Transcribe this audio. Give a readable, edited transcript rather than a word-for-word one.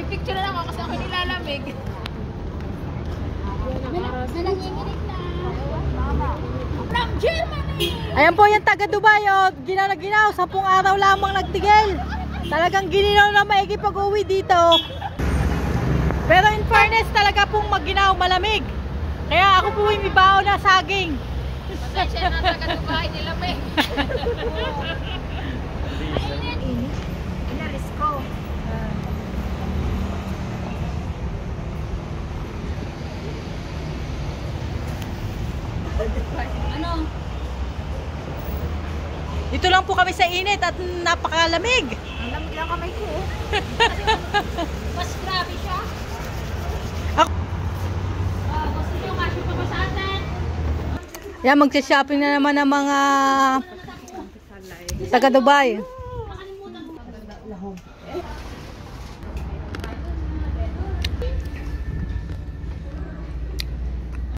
Pinipicture na ako kasi ako nilalamig. Nananginginig na. From Germany! Ayan po yung taga Dubai, oh. Ginaw na ginaw. 10 araw lamang nagtigil. Talagang ginaw na maigi pag-uwi dito. Pero in fairness, talaga pong magginaw, malamig. Kaya ako po yung ibao na saging. Pasensya na taga Dubai, nilamig. Inaris ko. Ano? Dito lang po kami sa init at napakalamig. Ang lamig lang kamay ko. Mas grabe siya. Ako... Gusto niyo kasyo pa ba sa atin? Yan, magsha-shopping na naman ng mga taga Dubai.